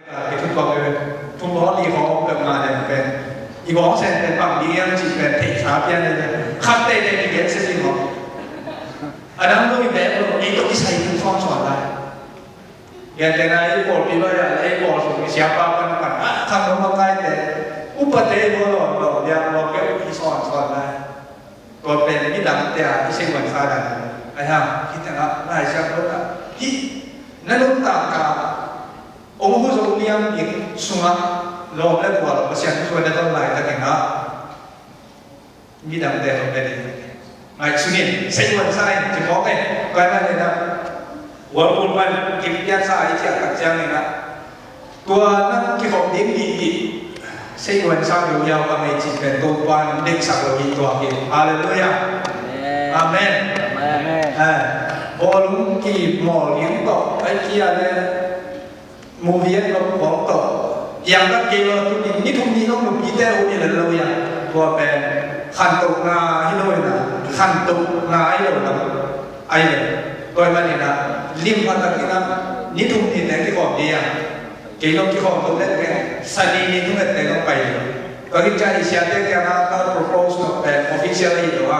ทุกคนเลยทุกล้อรีเขาแบบมาเนี่ยเป็นอีกล้อเส้นเป็นบางเลี้ยงจีเป็นเทขาเพี้ยนเลยขับเตะเตะเลี้ยงเส้นจริงเหรออันนั้นต้องมีแบบไอ้ตัวที่ใส่คือฟ้องสอนได้อย่างแต่ในไอ้บอลที่ว่าไอ้บอลส่งเสียป้ากันกันทำมันง่ายแต่อุปเทศบอลเราอย่างเราแก้ที่สอนได้ตัวเป็นที่ดังแต่ที่เช่นวันฟ้าได้ไอ้ห่าคิดนะนายช่างรถอะที่นั่นรถต่างกันองค์ผู้ทรงเลี้ยงยิงสุนัขลมและตัวเราเสียงช่วยได้ต้องไหลตะเกียงนะมีดังแต่เราเป็นไอ้สุนีเส้นวันซ้ายจะมองไงก็นั่นเลยนะวันบุญวันกินยาสายที่อักจังเลยนะตัวนั้นที่ผมดิ้นดีเส้นวันซ้ายอยู่ยาวกว่าไม่จีเป็นตัววันเด็กสักเราอีกตัวเองฮาเลลูยาอาเมนบอลลุงกีหมอเลี้ยงต่อไอ้เกียร์เนี่ยมูเวียนเราบอกต่ออย่างนั้นเกี่ยวกับนี่ทุกนี้ต้องมีแต่คนนี้เลยเราอย่างตัวเป็นขันตุกนาให้เราเนี่ยขันตุกนาให้เราเนี่ยไอ้เนี่ยตัวมันเนี่ยนะริมพันตะกี้นะนี่ทุกนี้แต่ที่ก่อนดีอ่ะเกี่ยวกับที่ก่อนตัวเล็กเนี่ยสันนิษฐานทุกแต่ต้องไปก็ที่จะอิสระที่จะมาตั้ง propose เป็น officially หรือว่า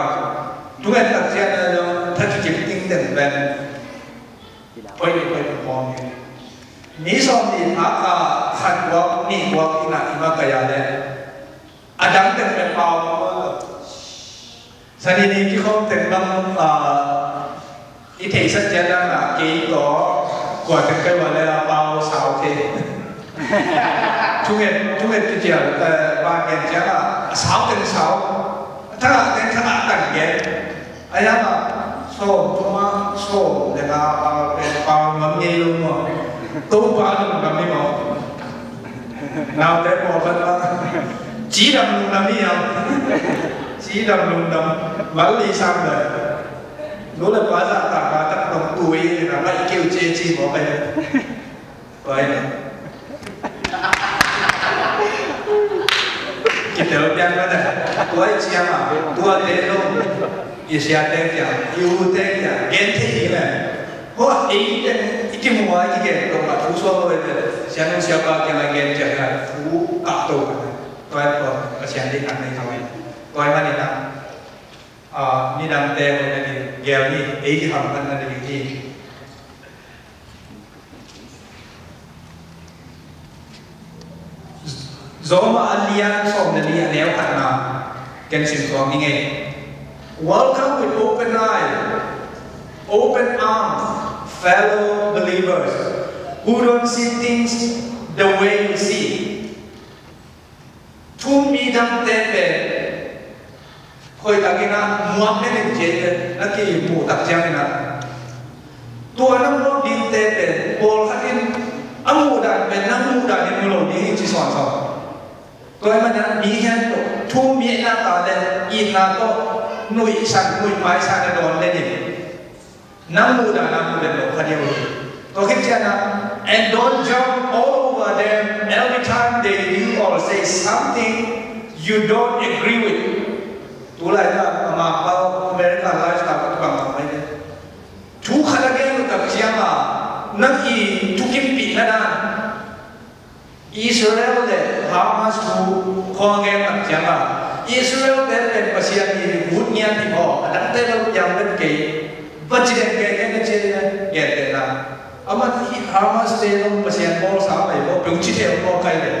ทุกแต่ตัดสินเราถ้าจะจิบติ้งเด่นเป็นไปพร้อมนี่สอนดีอาคาขัดวักนี่วักที่นั่นอิมากายาเลยอาจารย์เต็มเป็นเปล่าสันนิษฐานที่เขาเต็มน้ำอิทธิสัจจะนั่นนะกี่ต่อกว่าจะเกิดวันเลยเปล่าสาวเททุกเห็นที่เจอบางอย่างเจ้าสาวเป็นสาวถ้าเป็นขนาดต่างเงี้ยไอ้ยังโซ่ตัวโซ่เดี๋ยวเราเป็นเปล่าเงินเงี้ยลุงมั้งตู้ปลาลุงแบบนี้มั้งเราได้บอกกันว่าจีดำลุงแบบนี้เอาจีดำลุงดำวันลีซ้ำเลยรู้เลยว่าจะต่างกันตั้งตรงตุยนะไม่เกี่ยวเจจีบอกไปเลยไปเลยกินเดี๋ยวเปลี่ยนกันเลยตัวเชียร์มาตัวเด็กลงอีเสียเด็กอย่างยูเด็กอย่างเงินที่นี่เลยเพราะไอ้ที่มัวไอ้เงินตรงกับผู้ส่งเลยเสียงเสียบางอย่างเงินจะกันผู้กักตัวตัวก็เสียงที่อันนี้ทำไมตัวมันนี่นะนี่ดังเตะคนนี้เกี่ยวนี่ไอ้ที่ทำกันนั่นเองที่Zoma alian som dari aleo karena kensin suami ini. Welcome with open eye, open arms, fellow believers who don't see things the way you see. Tumi dam tepe, koi takina muam ne jete, lagi mu tak jamina. Tuanam lo di tepe, bol katin amudan, benamudan ini lo di cisuan. ตัวมันนั้นมีแค่ตัวทุ่มมีหน้าตาเด่นอีน่าก็หนุ่ยสันหนุ่ยไม้สันโดนเลยนี่น้ำมูดาน้ำมูดเด่นคนเดียวตัวคิดเช่นนั้น and don't jump all over them every time they do or say something you don't agree with ตัวอะไรนะมาเอาอเมริกันไลฟ์สไตล์ก็ต้องมาไม่ได้ทุกขณะนี้มันกับเชียงมานั่งอีทุกกิมปีนั่นนะอิสราเอลเดฮามาสทูคองเกมต่างจังหวัดอิสราเอลเดเป็นภาษาที่วุ่นเงียบที่พอดังแต่เรายังเป็นเกย์บัจจิเดนเกย์กันเจริญเกิดขึ้นนะอามาที่ฮามาสเดนภาษาบอลสาวไปบอลเป็นจิตเดนบอลใครเลย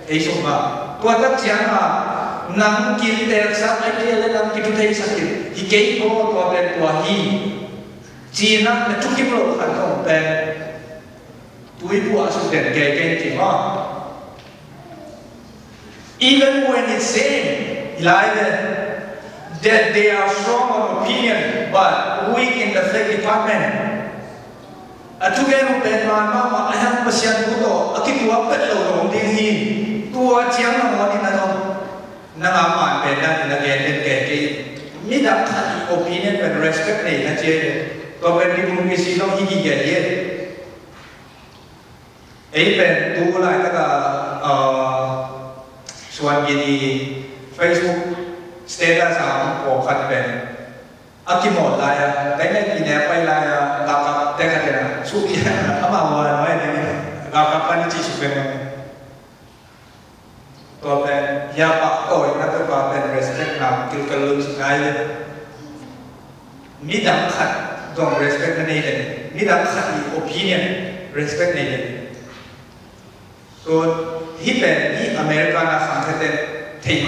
ไอ้สมบัติตัวตัดจังหวัดนั่งกินเตะสักไอ้เกย์เลยนั่งกินทุกที่สักทีที่เกย์บอลตัวเป็นตัวฮีจีน่ะทุกที่โลกขันต้องเป็นตัวอีบัวสุดเด่นเกย์จริงๆว่าEven when it's saying, Elijah, that they are strong of opinion but weak in the faith department. Together with Mama, I have Pasian Budo, a kid who appeal on the to a young one in another. Namaman, Bedan, and again, get mid up opinion and respect me. But when people miss you, he get it. Amen. Do likeส่วนยินดี Facebook status ของคันเป็นอากิโมดไลน์แต่ไม่กินแหนไปไลน์เรากับแต่กันเลยนะสู้ยังเอามาวันไว้เนี่ยเรากับปันจิตสุดเป็น ya pak toy na to pa ben respect na kil kalun singai le mi dam khat dong respect na nei le mi dam khat i opinion respect nei le to hi ben ni America na sang khate thei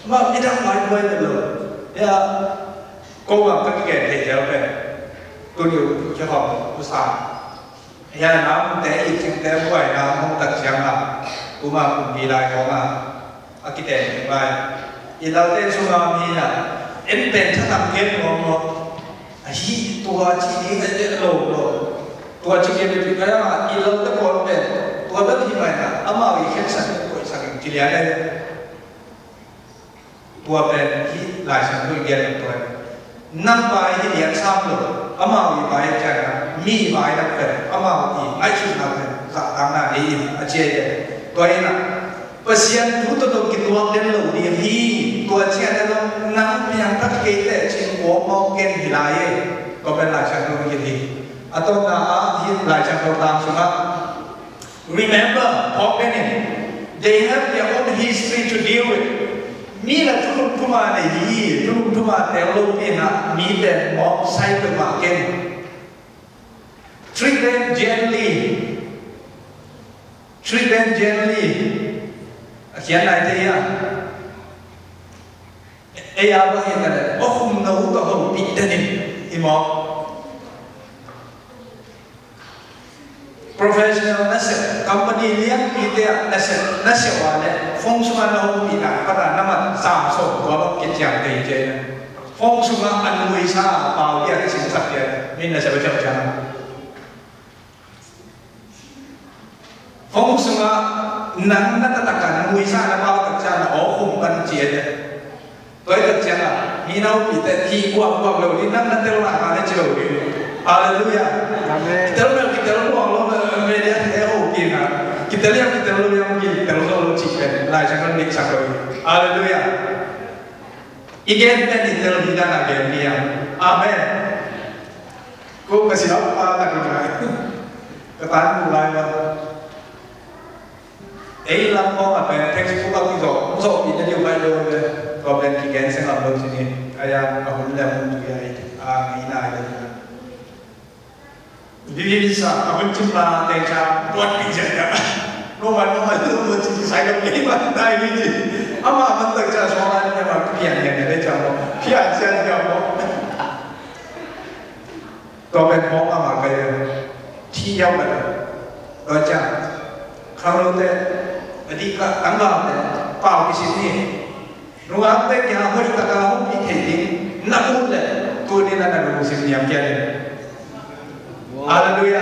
ma mi dam lai boy le lo ya ko ba ka ke thei ja ben tôi điều cho họ tôi xài nhà nó để ít chừng để quay nó không tận chẳng là cũng mà cũng đi lại có mà cái tiền vậy thì đầu tiên chúng ta mi là em bên thằng làm kết nó hi tua chỉ đi cái lỗ tua chỉ cái việc cái mà ít lâu tới còn bên tua bất thì vậy là âm màu gì hết sạch của sạch chỉ là đây tua bên hi lại sạch tôi nghe được rồi năm bài thì điện xong rồi âm màu gì bài chẳng là mi bài đặc biệt âm màu gì ai chịu nào thì dạ làm nào đi ở trên tôi là pasien tu tu tu kita den lo dia hi tu aja ada nam yang tak kita cinggo mau ken hilai ko ben la chang lo hi atau na a hi la chang lo tam sunga remember organic they have their own history to deal with mi la tu tu ma nei hi tu ma te lo pi na mi ben mo sai tu ma ken treat them gently khiến lại thế à ai à bao nhiêu cái ô không nấu có không bị đền thì mò professional nasi company lihat kita nasi wale phong semua nấu bị đại bắt đầu năm mà giảm số có cái chàng đầy chơi phong semua ăn nuôi sa bao nhiêu cái chính sách kia mình là sẽ phải chấp nhận phong semua nắng nó tất cả nuôi sa nó bao tất cả là ổ khung căn chiến với tất cả là mi nấu bị tệ khi quăng đầu đi nắng nó tiêu lại mà nó chiều đi Hallelujah kita lu Allah media theo kia na kita lihat kita lu yang lu chicken lại chẳng cần sao rồi Hallelujah igen ben kita lu tidak again dia amen cô kasih apa lagi katakan mulai ấy làm con mà về thành phố bao nhiêu rồi bị nó nhiều bay rồi còn bên kia sẽ làm đâu chứ nhỉ ai à cũng làm một cái này nghĩ này là vì sao mình chúng ta để cho quật cái gì đó nó mà chỉ sai cái gì mà đây đi gì mà mình tự cho số này nhưng mà cái hiện này để cho nó hiện ra cho nó còn bên món mà cái thi nhau mà rồi chẳng không đâu thế jadi tanggal pau di sini ruang teh yang harus kita tahu di sini namun tu ni ada musim niam kian Hallelujah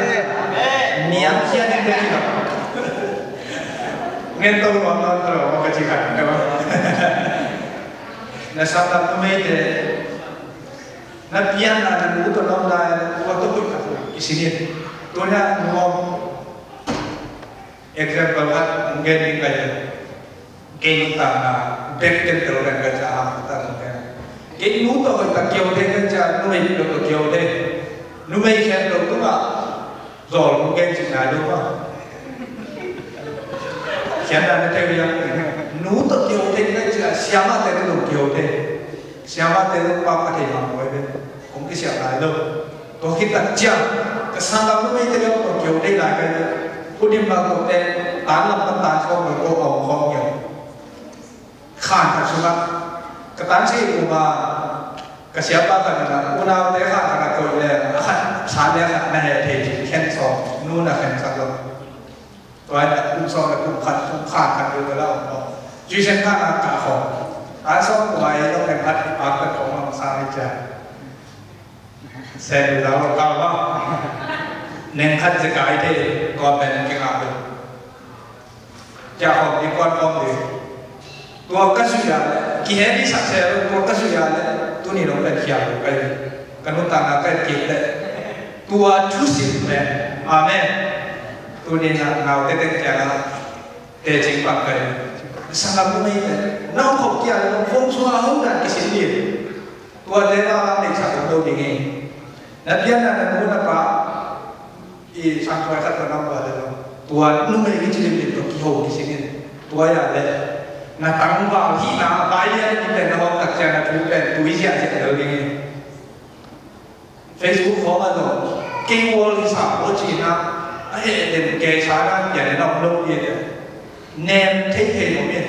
niam kian yang kita ngentor orang terus kecikan na sabda tu mete na pian na nulu tu nom dah waktu tu di sini tu ni ngom example hat mungkin ini kayak kain tanah beken teruran kerja apa mungkin kain nu tu kita kiau deh kerja numai itu kiau deh numai kian tu mah zol mungkin cina tu mah kian ada tu yang nu tu kiau deh kerja siapa tu kiau deh siapa tu apa kerja apa deh mungkin siapa tu tu kita jam kesana numai tu kiau deh lah kerja Kudim bagus deh, tanam tentang kau berkoang kau yang khan tak suka, ketan sih cuma kesiapa kan nak, unau deh khan tak kau deh, khan sana khan nah deh, cancel, nuna cancel lo, tuh ada unsur khan kan juga lah, jadi kan nak kau, asal tuh ayah lo kan hati apa kau mau sana aja, saya tahu kau lah. nên khách sẽ cải thế còn bên cái ngạo được cha học đi con đi tua cái suy nghĩ khi hết đi sạch sẽ tua cái suy nghĩ tu ni nó lại khiar cái nút tang là cái kịp đấy tua chú xin mẹ amen tu ni ngạo thế thế cha là thế chính bằng cái sang làm cái này nó học kia là phong xóa không đạt cái xin gì tua thế nó làm để sạch đâu thì nghe nãy giờ là muốn là ba I sampai kata nama ada tua numai kecil itu kihau di sini tua ya ada na tang vào hi na bai ya ni pen ho tak cha na thu pen tu sia sia lo ni Facebook ho ma do ke wo li sa ho chi na ai den ke sa na ya ne dong lo ye nem thế thế mo mi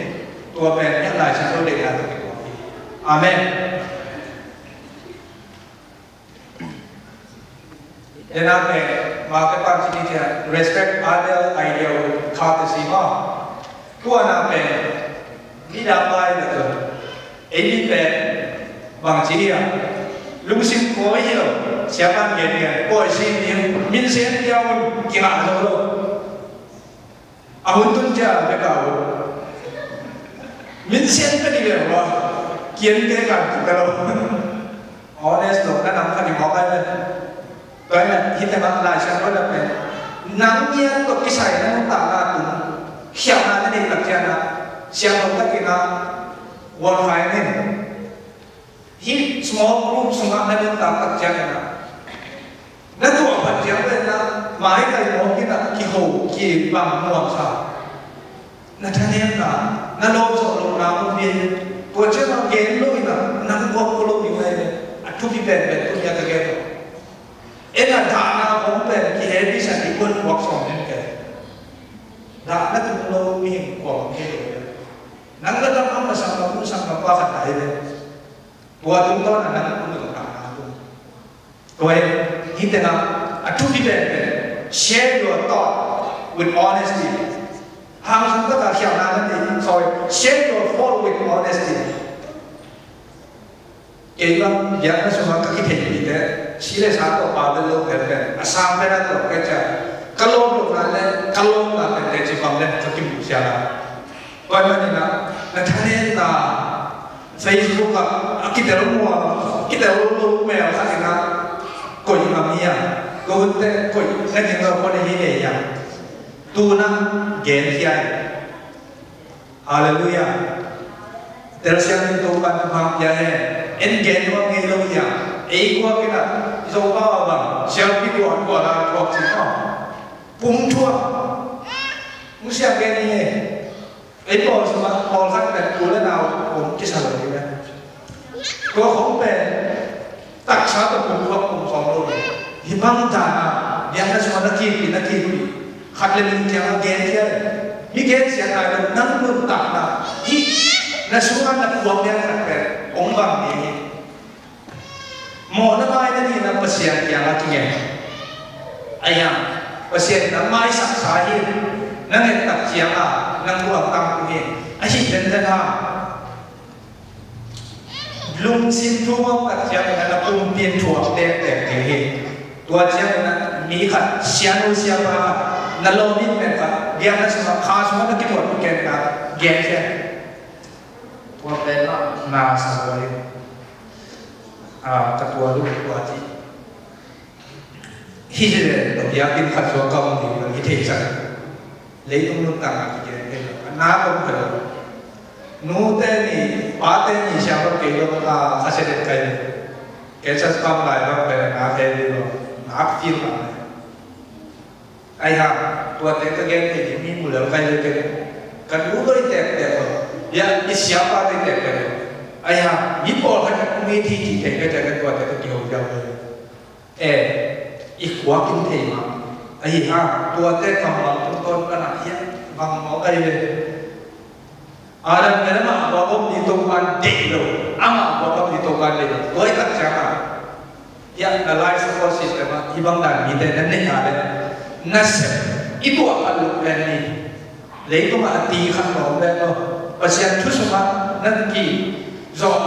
tua pen ya lai cha lo de la to ke amen then amen ma ke pa chi ni respect other idea courtesy ma tua na pen đi đào bài là rồi, ấy đi về bằng chỉ à, lung sinh khói hiểu, sẽ ban nghiền nghiền, coi xin nhiều, min sen theo kia rồi luôn, à muốn tuân trả cái cầu, min sen cái gì vậy mà, kiến cái càng cái đâu, honest lúc đó nằm cái gì mọc lên, cái này hiện tại bạn lại xem có được này, nắng nhiên có cái sải nó không tạo ra cũng, hiểu là cái này là cái nào siang kita kena one finance, hi small group semua ada yang tak kerja na. Nanti apa kerja na? Mai kai mau kita kiho ki bang muang sa. Nanti na, nalo so na mo bien. Poche na gen lo ina, nang ko ko lo ni mai. Atu bi ben tu ya kerja. Ena dana bom ben ki heavy sa di pun work from ni ke. Dana tu lo mi ko ke. Nang dalam apa sama pun sama apa kata ini, buat contoh nang pun tak tahu. Kau kita nak atu kita share your thought with honesty. Hang sampai tak siap nanti, sorry, share your thought with honesty. Kalau jangan semua kita kita, sila satu pada lo kerja, sampai nanti kerja. Kalau nak kerja pamlen terkipu siapa. Kau mana nak thane na Facebook kita lo mail sa kita koi mamia kau te koi nak kita kau ni ni ya tu na gen kiai haleluya terus yang itu kan paham ya en gen wa ngi lo ya ko kita zo ba ba siapa pi ko la ko chi ko pung chua musia gen ni ấy bỏ xong mà bỏ ra cái cú lên nào cũng cái sao vậy đấy có không về tất cả tập trung vào cùng phòng luôn thì băng ta dia ada semua nak kiri khát lên những tiếng ghen kia những ghen sẽ là nắng mưa tạt na hi na semua nak buang dia khát về ông bang ni mau na mai ni na pasien yang lagi ni ayam pasien na mai sak sahi nang et tak siapa nang buang tam ni, asyik dan belum sintomo tak siapa nak kumpin tua dek tua siapa nak mikat siapa nalomin mereka dia nak semua khas semua nak kita buat kita gaya tua bela nas sekali ketua lu ketua ji hijau dia pin khas suaka mungkin kita hisap lấy ông luôn tặng cái gì na ông phải nô tên ni ba tên ni sao có kêu là phát sinh cái chất công lại nó phải na thế đi rồi na phim lại ai ha tuan tên cái game thì mình muốn cái gì cái lũ đôi đẹp rồi ya ít xíu ba tên đẹp rồi ai ha ít bỏ cái công nghệ thì cái tuan tên cái nhiều giàu rồi ít quá kinh tế mà ai ha tuan tên cầm lòng con cái nào hiện bằng máu cây lên ada memang bapak ditentukan dulu, ama bapak ditentukan dulu. Kau tak siapa? Ya, life support system, ibang dan kita dan ni ada nasib. Itu apa lu ni? Lalu mati kan bawa bego. Pasien tu semua nanti, so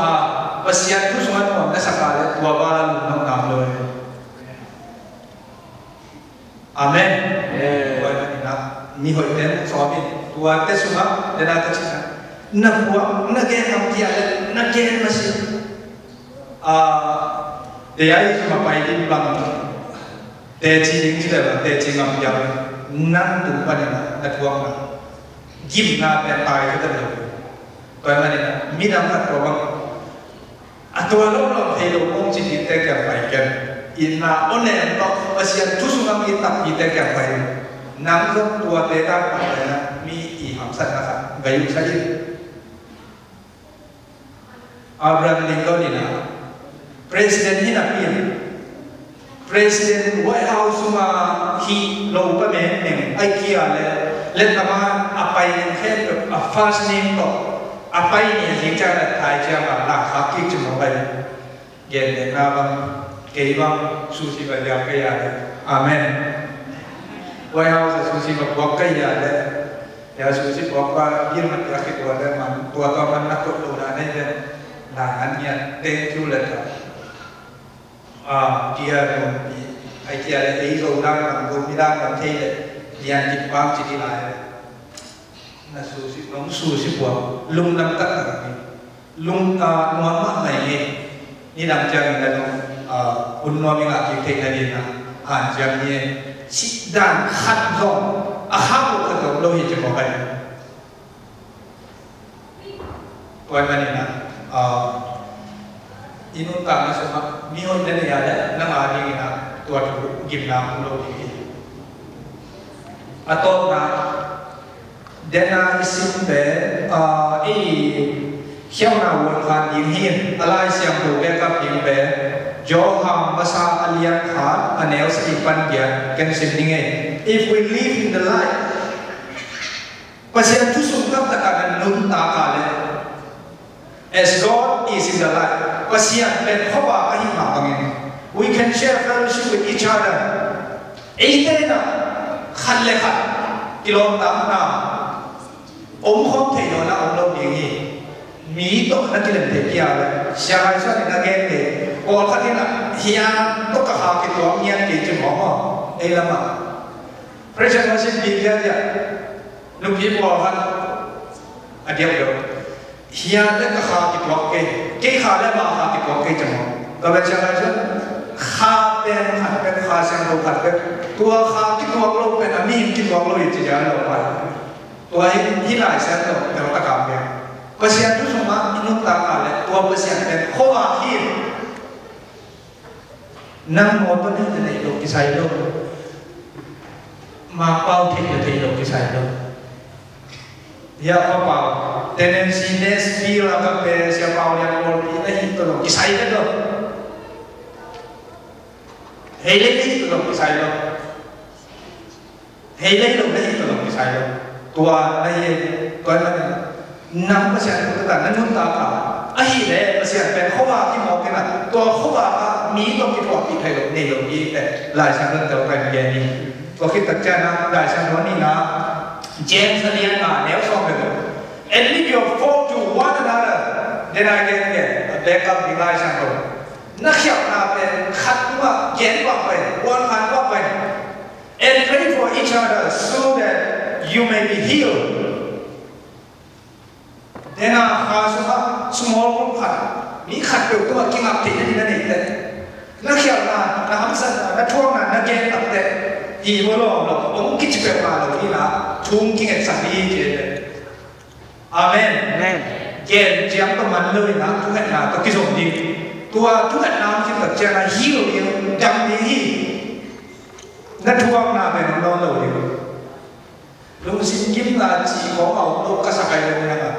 pasien tu semua orang dah sakit, dua balan nak lo. Amen. Kau ni hoitem suami tua te semua dan ada cakap. Nak buat, nak gen dia, nak gen masih. Dia itu cuma pakai bilang, dia cing kita, dia cing apa yang nan tu pada nak buang nak, gimana pentai kita tu, bagaimana minam kat orang, atau kalau hello orang cing kita yang pakai, ina onen tak pasien tu semua kita yang pakai, nang tu tua kita pada mi iham sana gayung saja. Abraham Lincoln ni na president ni na pin president White House ma hi lo pa me ai kia le tama apai head a first name to apai ni jing cha la thai cha ma la kha ki chu mo bai gen de na bang ke bang su si ba ya ke ya amen White House su si ba bok ke ya le ya su si bok ba bir ma ya ke to le man to man na ko lo na ne le na an ya thank you le ta dia ai kia le ei zo na ma go mi da ma the le dia ji pang ji di lai na su si nong su si bua lung nam tak ta ni lung ta no ma mai ni ni dang jang na no un no mi nga ki the na ni na han jang ni si dan khat zo a ha ko ka to lo hi ji mo bai ko ma ni na inun ta na so mi hon ne ya le na ma ni naตัวกิมน้ำของเราดีอะตอนนั้นเดน่าสิมเบอีเขียวนาวันคันยิงหินอะไรเสียงตัวเบกับยิงเบจอหามภาษาอเลียนขาดอันเอลสติปันเกียกันสิ่งนี้ if we live in the light ภาษาทุสุกับตะการนุ่นตาคาเล as God is in the light ภาษาเป็นข้อบาอหิมาบังเองWe can share fellowship with each other. Either khăn lệ khăn, kilom tam na, khom thầy nó na lo miếng gì, mí to na kilom thầy kia là, xa hai số này na gen thầy, còn khăn thế là hiền to cả hai cáiตัวmiếng cái chữ mỏ mỏ, ấy là mà, present nó sẽ bị cái gì, lúc gì bỏ khăn, điều điều, hiền tất cả hai cáiตัวcái khá là mà hai cáiตัวcái chữ mỏ, các bạn xem lại chưa? ข้าเป็นขัดเป็นข้าเสียงเราขัดเป็นตัวข้าคิดตัวเราเป็นอันนี้คิดตัวเราอยู่ที่จะเราไปตัวที่หลายเสียงเราแต่เราตะการเนี่ยเปอร์เซ็นต์ทุกสมัยอินุตาอะไรตัวเปอร์เซ็นต์เป็นข้อที่นั่งมอตัวนี้จะในโลกที่ใส่โลกมาเป้าที่จะในโลกที่ใส่โลกยาเป้าเทนเนนซีเนสฟีลกับเปเสียเป้าอย่างโลกที่ในตัวโลกที่ใส่โลกเฮ้ยเล่นที่ตลกที่ใส่เราเฮ้ยเล่นลงได้ที่ตลกที่ใส่เราตัวในตัวนั้นนำประชาชนต่างๆนั้นนุ่นตาขาวไอ้เล่ประชาชนเป็นข้อว่าที่มองกันนะตัวข้อว่ามีต้องคิดว่าที่ไทยเราในเราดีแต่หลายชาติเราไปเรียนนี่ก็คิดตัดใจนะหลายชาตินี่นะเจมส์เรียนมาแนวสองแบบ and leave your fault to one another then I can get a backup ในหลายชาติเรานักเขียนนาเป็นขัดว่าเย็นว่าไปวันขัดว่าไป and pray for each other so that you may be healed เดี๋ยวนะข้าสุภาพ small group ขัดมีขัดเกี่ยวกับกินอับถิ่นนี่นั่นเองแต่นักเขียนนานักฮัมซันนักท่วงนักเย็นตับแต่อีวอลล์เราผมคิดจะเป็นมาเราที่นะทุ่งกินสักทีเจนอาเมนเย็นเจียมประมาณเลยนะทุกแห่งนาต้องกินสมดีตัวทุกอันน้ำที่ตัดเจริญฮิวเดียวดังนี้นั่นทุกอันน้ำเป็นน้องเราเดียวลุงสิงกิมลาจีของเอาลูกกษัตริย์เลยนะครับ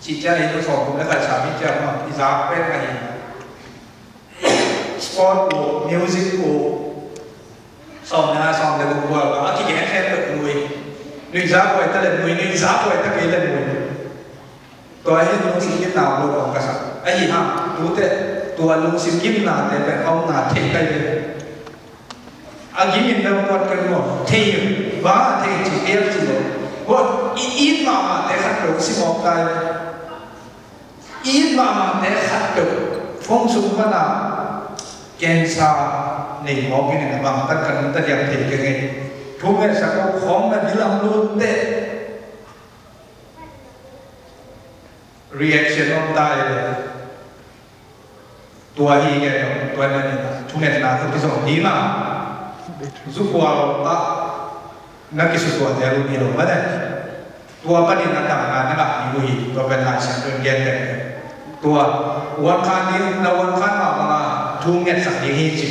จีเจ้าเองตัวสองคนแล้วก็ชาวมิจฉามาอิสราเป็นไงสปอร์ตโอมิวสิกโอสองนะสองเดือนกว่าอาทิตย์แค่เปิดมวยนิสาป่วยตะเล่นมวยนิสาป่วยตะเกียเล่นมวยตัวให้ลุงสิงกิมนาลูกของกษัตริย์ไอ้ห่าตัวลุงสิงกิมนาแต่เป็นเอาหนาเทไปเลยอากิมินเราวัดกันหมดเทียบว่าเทียจีเอลจีเลยว่าอีดมาแต่ขัดลุงสิมองได้อีดมาแต่ขัดลุงฟงสุขนาแกนซาในมองกินเนี่ยบางตัดกันตัดยังเทียกันไงทุกเมื่อสักของมันยิ่งลำลุเตะ reaction ออกได้เลยตัวฮีแกตัวนั้นนี่นะทุกเนี่ยนะที่ส่งดีนะสุขวาระนักกิจสุขวาระรู้ดีหรอไม่ได้ตัวประเด็นนั้นต่างกันนะครับมีวิธีตัวเป็นหลายชั้นเป็นแยกแต่ตัววันคันนี้เราวันคันมาทุกเนี่ยสักดีฮีจิ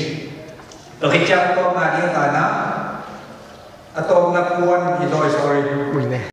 ตัวที่จะตัวงานนี้ตายนะตัวนักวนที่โดย sorry